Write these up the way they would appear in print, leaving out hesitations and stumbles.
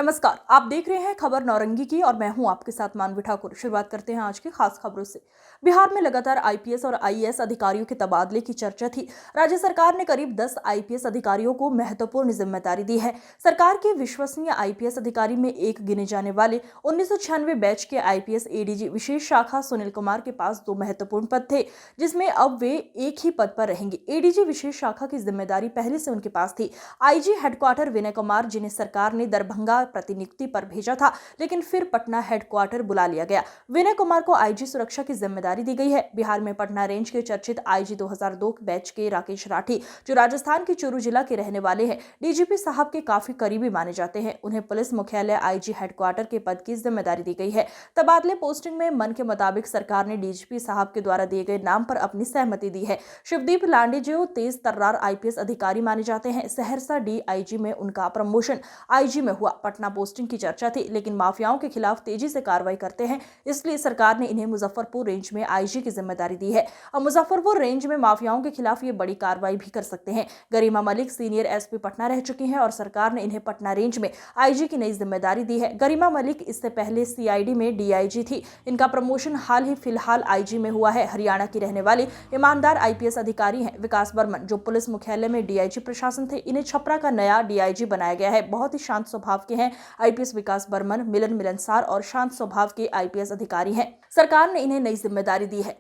नमस्कार, आप देख रहे हैं खबर नौरंगी की और मैं हूं आपके साथ मानवी ठाकुर। शुरुआत करते हैं आज की खास खबरों से। बिहार में लगातार आईपीएस और आईएएस अधिकारियों के तबादले की चर्चा थी। राज्य सरकार ने करीब 10 आईपीएस अधिकारियों को महत्वपूर्ण जिम्मेदारी दी है। सरकार के विश्वसनीय आईपीएस अधिकारी में एक गिने जाने वाले 1996 बैच के आईपीएस एडीजी विशेष शाखा सुनील कुमार के पास 2 महत्वपूर्ण पद थे, जिसमें अब वे एक ही पद पर रहेंगे। एडीजी विशेष शाखा की जिम्मेदारी पहले से उनके पास थी। आईजी हेडक्वार्टर विनय कुमार, जिन्हें सरकार ने दरभंगा प्रतिनियुक्ति पर भेजा था, लेकिन फिर पटना हेडक्वार्टर बुला लिया गया। विनय कुमार को आईजी सुरक्षा की जिम्मेदारी दी गई है। बिहार में पटना रेंज के चर्चित आईजी 2002 बैच के राकेश राठी, जो राजस्थान के चूरू जिला के रहने वाले हैं, डीजीपी साहब के काफी करीबी माने जाते हैं। उन्हें पुलिस मुख्यालय आईजी हेडक्वार्टर के पद की जिम्मेदारी दी गई है। तबादले पोस्टिंग में मन के मुताबिक सरकार ने डीजीपी साहब के द्वारा दिए गए नाम पर अपनी सहमति दी है। शिवदीप लांडे जो तेज तर्रार आईपीएस अधिकारी माने जाते हैं, सहरसा डीआईजी में उनका प्रमोशन आईजी में हुआ। पटना पोस्टिंग की चर्चा थी, लेकिन माफियाओं के खिलाफ तेजी से कार्रवाई करते हैं, इसलिए सरकार ने इन्हें मुजफ्फरपुर रेंज में आईजी की जिम्मेदारी दी है। अब मुजफ्फरपुर रेंज में माफियाओं के खिलाफ ये बड़ी कार्रवाई भी कर सकते हैं। गरिमा मलिक सीनियर एसपी पटना रह चुकी हैं और सरकार ने इन्हें पटना रेंज में आईजी की नई जिम्मेदारी दी है। गरिमा मलिक इससे पहले सीआईडी में डीआईजी थी। इनका प्रमोशन हाल ही फिलहाल आईजी में हुआ है। हरियाणा की रहने वाली ईमानदार आईपीएस अधिकारी हैं विकास बर्मन, जो पुलिस मुख्यालय में डीआईजी प्रशासन थे। इन्हें छपरा का नया डीआईजी बनाया गया है। बहुत ही शांत स्वभाव के हैं आईपीएस विकास बर्मन, मिलनसार और शांत स्वभाव के आईपीएस अधिकारी हैं। सरकार ने इन्हें नई जिम्मेदारी दी है।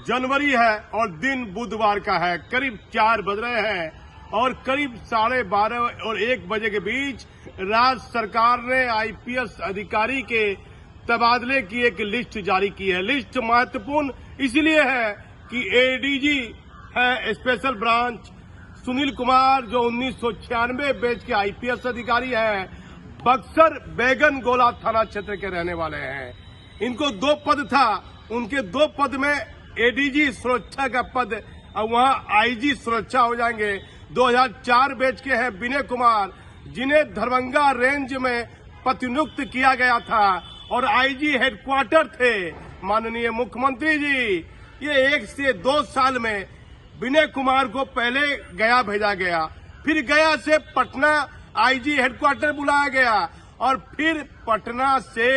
जनवरी है और दिन बुधवार का है, करीब 4 बज रहे हैं और करीब 12:30 और 1 बजे के बीच राज्य सरकार ने आईपीएस अधिकारी के तबादले की एक लिस्ट जारी की है। लिस्ट महत्वपूर्ण इसलिए है कि एडीजी है स्पेशल ब्रांच सुनील कुमार, जो 1996 बैच के आईपीएस अधिकारी हैं, बक्सर बैगन गोला थाना क्षेत्र के रहने वाले हैं। इनको 2 पद था, उनके 2 पद में एडीजी सुरक्षा का पद और वहां आईजी सुरक्षा हो जाएंगे। 2004 बैच के हैं विनय कुमार, जिन्हें दरभंगा रेंज में प्रतिनियुक्त किया गया था और आईजी हेडक्वार्टर थे। माननीय मुख्यमंत्री जी, ये 1 से 2 साल में विनय कुमार को पहले गया भेजा गया, फिर गया से पटना आईजी हेडक्वार्टर बुलाया गया और फिर पटना से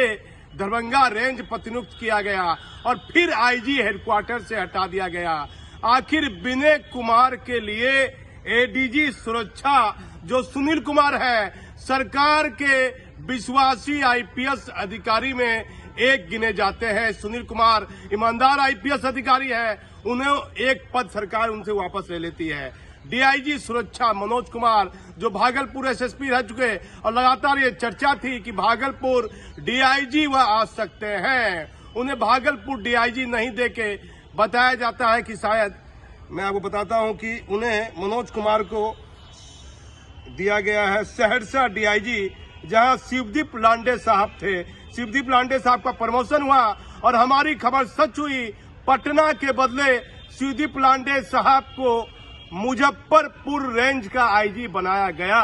दरभंगा रेंज प्रतिनियुक्त किया गया और फिर आईजी हेडक्वार्टर से हटा दिया गया। आखिर विनय कुमार के लिए एडीजी सुरक्षा जो सुनील कुमार है, सरकार के विश्वासी आईपीएस अधिकारी में एक गिने जाते हैं। सुनील कुमार ईमानदार आईपीएस अधिकारी है, उन्हें एक पद सरकार उनसे वापस ले लेती है। डीआईजी सुरक्षा मनोज कुमार, जो भागलपुर एसएसपी रह चुके, और लगातार ये चर्चा थी कि भागलपुर डीआईजी वह आ सकते हैं, उन्हें भागलपुर डीआईजी नहीं देके बताया जाता है कि शायद, मैं आपको बताता हूं कि उन्हें मनोज कुमार को दिया गया है सहरसा डीआईजी, जहां शिवदीप लांडे साहब थे। शिवदीप लांडे साहब का प्रमोशन हुआ और हमारी खबर सच हुई। पटना के बदले शिवदीप लांडे साहब को मुजफ्फरपुर रेंज का आईजी बनाया गया।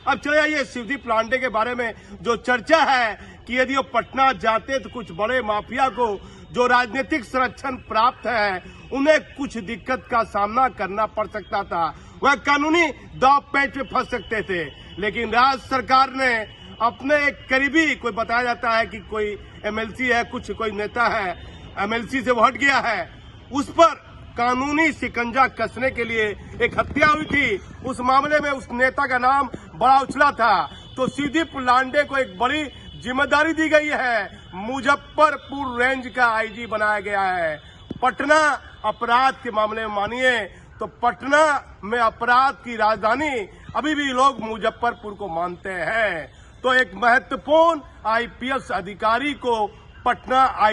अब चले आइए शिवदीप लांडे के बारे में जो चर्चा है कि यदि वो पटना जाते तो कुछ बड़े माफिया को जो राजनीतिक संरक्षण प्राप्त है, उन्हें कुछ दिक्कत का सामना करना पड़ सकता था, वह कानूनी दाव पेच में फंस सकते थे। लेकिन राज्य सरकार ने अपने एक करीबी, कोई बताया जाता है कि कोई एमएलसी है, कुछ कोई नेता है, एमएलसी से वो हट गया है, उस पर कानूनी शिकंजा कसने के लिए एक हत्या हुई थी। उस मामले में उस नेता का नाम बड़ा उछला था, तो शिवदीप लांडे को एक बड़ी जिम्मेदारी दी गई है। मुजफ्फरपुर रेंज का आईजी बनाया गया है। पटना अपराध के मामले में मानिए तो पटना में अपराध की राजधानी अभी भी लोग मुजफ्फरपुर को मानते हैं। तो एक महत्वपूर्ण आईपीएस अधिकारी को पटना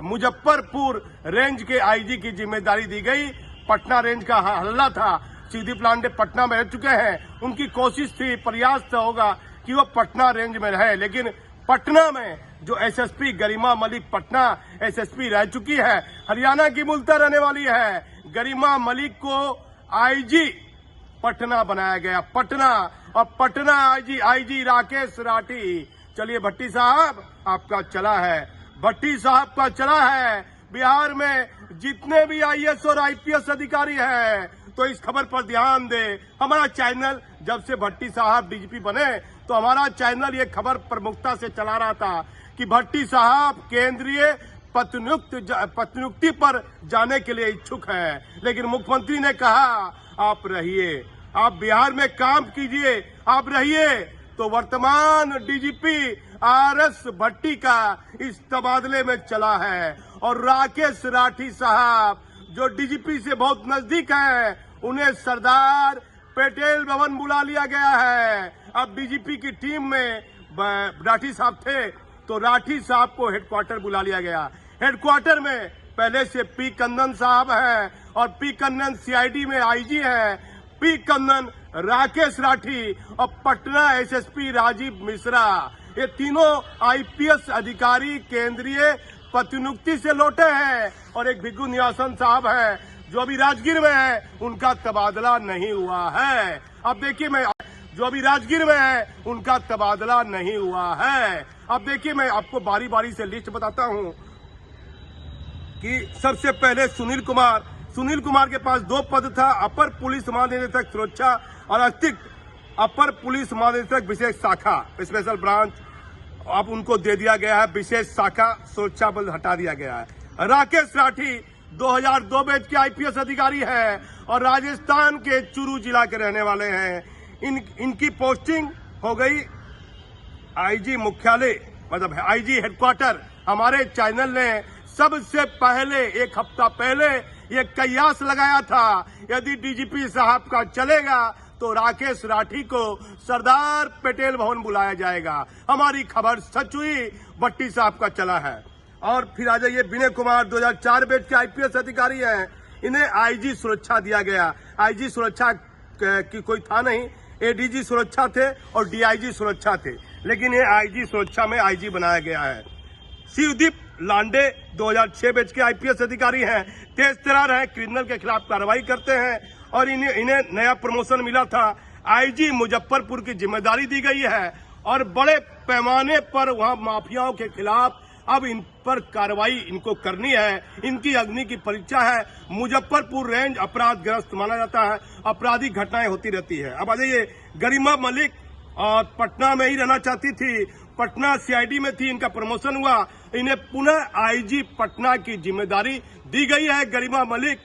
मुजफ्फरपुर रेंज के आईजी की जिम्मेदारी दी गई। पटना रेंज का हल्ला था, शिवदीप लांडे पटना में रह चुके हैं, उनकी कोशिश थी, प्रयास तो होगा कि वो पटना रेंज में रहे, लेकिन पटना में जो एसएसपी गरिमा मलिक पटना एसएसपी रह चुकी है, हरियाणा की मूलतः रहने वाली है, गरिमा मलिक को आईजी पटना बनाया गया। पटना और पटना आईजी राकेश राठी। चलिए भट्टी साहब, आपका चला है, भट्टी साहब का चला है। बिहार में जितने भी आईएएस और आईपीएस अधिकारी हैं, तो इस खबर पर ध्यान दे। हमारा चैनल जब से भट्टी साहब डीजीपी बने तो हमारा चैनल ये खबर प्रमुखता से चला रहा था कि भट्टी साहब केंद्रीय पदोन्नति पर जाने के लिए इच्छुक है, लेकिन मुख्यमंत्री ने कहा आप रहिए, आप बिहार में काम कीजिए, आप रहिए। तो वर्तमान डीजीपी आरएस भट्टी का इस तबादले में चला है और राकेश राठी साहब जो डीजीपी से बहुत नजदीक है, उन्हें सरदार पटेल भवन बुला लिया गया है। अब डीजीपी की टीम में राठी साहब थे तो राठी साहब को हेडक्वार्टर बुला लिया गया। हेडक्वार्टर में पहले से पी कन्नन साहब हैं और पी कन्नन सीआईडी में आईजी हैं, पी कन्नन राकेश राठी और पटना एसएसपी राजीव मिश्रा, ये तीनों आईपीएस अधिकारी केंद्रीय पदोन्नति से लौटे हैं और एक भिग्गू निवासन साहब है जो अभी राजगीर में है, उनका तबादला नहीं हुआ है। अब देखिए मैं जो अभी राजगीर में है उनका तबादला नहीं हुआ है। अब देखिए मैं आपको बारी बारी से लिस्ट बताता हूं कि सबसे पहले सुनील कुमार के पास 2 पद था, अपर पुलिस महानिदेशक सुरक्षा और अतिरिक्त अपर पुलिस महानिदेशक विशेष शाखा स्पेशल ब्रांच, अब उनको दे दिया गया है विशेष शाखा सुरक्षा बल हटा दिया गया है। राकेश राठी 2002 बैच के आईपीएस अधिकारी है और राजस्थान के चूरू जिला के रहने वाले हैं। इनकी पोस्टिंग हो गई आईजी मुख्यालय, मतलब आईजी हेडक्वार्टर। हमारे चैनल ने सबसे पहले 1 हफ्ता पहले ये कयास लगाया था, यदि डीजीपी साहब का चलेगा तो राकेश राठी को सरदार पटेल भवन बुलाया जाएगा। हमारी खबर सच हुई, भट्टी साहब का चला है। और फिर आ जाइए विनय कुमार 2004 बैच के आईपीएस अधिकारी हैं, इन्हें आईजी सुरक्षा दिया गया। आईजी सुरक्षा की कोई था नहीं, एडीजी सुरक्षा थे और डीआईजी सुरक्षा थे, लेकिन ये आईजी सुरक्षा में आईजी बनाया गया है। शिवदीप लांडे 2006 बैच के आईपीएस अधिकारी हैं, तेज तर्रार है, क्रिमिनल के खिलाफ कार्रवाई करते हैं और इन्हें नया प्रमोशन मिला था। आईजी मुजफ्फरपुर की जिम्मेदारी दी गई है और बड़े पैमाने पर वहां माफियाओं के खिलाफ अब इन पर कार्रवाई इनको करनी है। इनकी अग्नि की परीक्षा है। मुजफ्फरपुर रेंज अपराधग्रस्त माना जाता है, आपराधिक घटनाएं होती रहती है। अब आ जाइए गरिमा मलिक, और पटना में ही रहना चाहती थी, पटना सीआईडी में थी, इनका प्रमोशन हुआ, इन्हें पुनः आईजी पटना की जिम्मेदारी दी गई है। गरिमा मलिक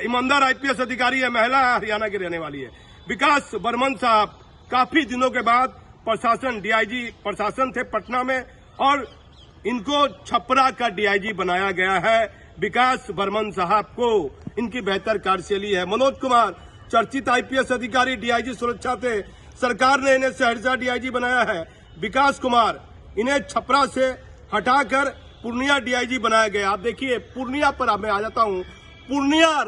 ईमानदार आईपीएस अधिकारी है, महिला है, हरियाणा की रहने वाली है। विकास बर्मन साहब काफी दिनों के बाद प्रशासन डीआईजी प्रशासन थे पटना में और इनको छपरा का डीआईजी बनाया गया है। विकास बर्मन साहब को इनकी बेहतर कार्यशैली है। मनोज कुमार चर्चित आईपीएस अधिकारी डीआईजी सुरक्षा थे, सरकार ने इन्हें सहरसा डीआईजी बनाया है। विकास कुमार इन्हें छपरा से हटाकर पूर्णिया डीआईजी बनाया गया। आप देखिए पूर्णिया पर अब मैं आ जाता हूं। पूर्णिया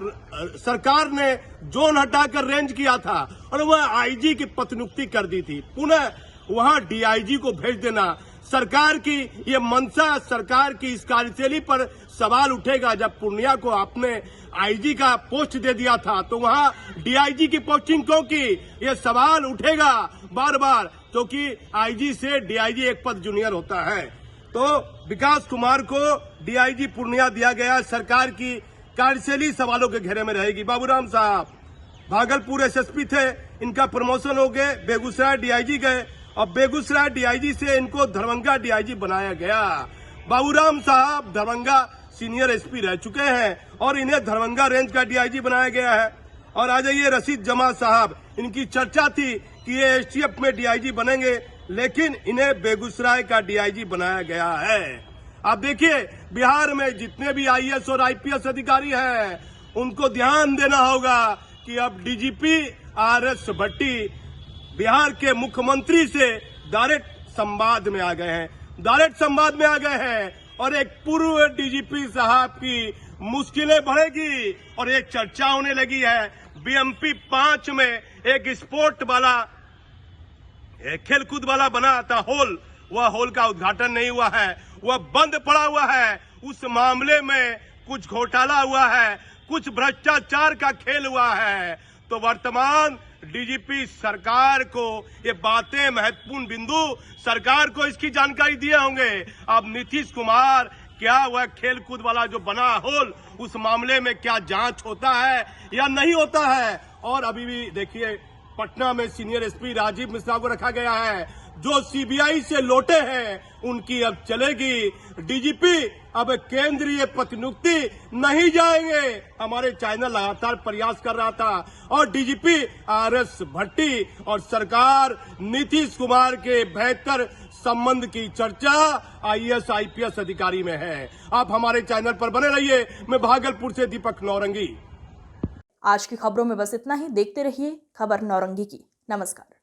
सरकार ने जोन हटाकर रेंज किया था और वह आईजी की पदोन्नति कर दी थी। पुनः वहां डीआईजी को भेज देना सरकार की ये मंशा, सरकार की इस कार्यशैली पर सवाल उठेगा। जब पूर्णिया को आपने आईजी का पोस्ट दे दिया था तो वहां डीआईजी की पोस्टिंग क्यों की, ये सवाल उठेगा बार बार, क्योंकि आईजी से डीआईजी एक पद जूनियर होता है। तो विकास कुमार को डीआईजी पूर्णिया दिया गया। सरकार की कार्यशैली सवालों के घेरे में रहेगी। बाबूराम साहब भागलपुर एसएसपी थे, इनका प्रमोशन हो गए, बेगूसराय डीआईजी गए और बेगूसराय डीआईजी से इनको दरभंगा डीआईजी बनाया गया। बाबूराम साहब दरभंगा सीनियर एसपी रह चुके हैं और इन्हें दरभंगा रेंज का डीआईजी बनाया गया है। और आ जाइए रशीद जमा साहब, इनकी चर्चा थी कि ये एसटीएफ में डीआईजी बनेंगे, लेकिन इन्हें बेगूसराय का डीआईजी बनाया गया है। आप देखिए बिहार में जितने भी आईएएस और आईपीएस अधिकारी हैं उनको ध्यान देना होगा कि अब डीजीपी आरएस भट्टी बिहार के मुख्यमंत्री से डायरेक्ट संवाद में आ गए हैं और एक पूर्व डीजीपी साहब की मुश्किलें बढ़ेगी और एक चर्चा होने लगी है। बीएमपी 5 में एक स्पोर्ट वाला खेलकूद वाला बना था हॉल, वह हॉल का उद्घाटन नहीं हुआ है, वह बंद पड़ा हुआ है। उस मामले में कुछ घोटाला हुआ है, कुछ भ्रष्टाचार का खेल हुआ है। तो वर्तमान डीजीपी सरकार को ये बातें महत्वपूर्ण बिंदु सरकार को इसकी जानकारी दिए होंगे। अब नीतीश कुमार क्या वह खेल कूद वाला जो बना हॉल उस मामले में क्या जांच होता है या नहीं होता है। और अभी भी देखिए पटना में सीनियर एसपी राजीव मिश्रा को रखा गया है। जो सीबीआई से लौटे हैं उनकी अब चलेगी। डीजीपी अब केंद्रीय प्रतिनियुक्ति नहीं जाएंगे। हमारे चैनल लगातार प्रयास कर रहा था और डीजीपी आरएस भट्टी और सरकार नीतीश कुमार के बेहतर संबंध की चर्चा आईएएस आईपीएस अधिकारी में है। आप हमारे चैनल पर बने रहिए। मैं भागलपुर से दीपक नौरंगी। आज की खबरों में बस इतना ही। देखते रहिए खबर नौरंगी की। नमस्कार।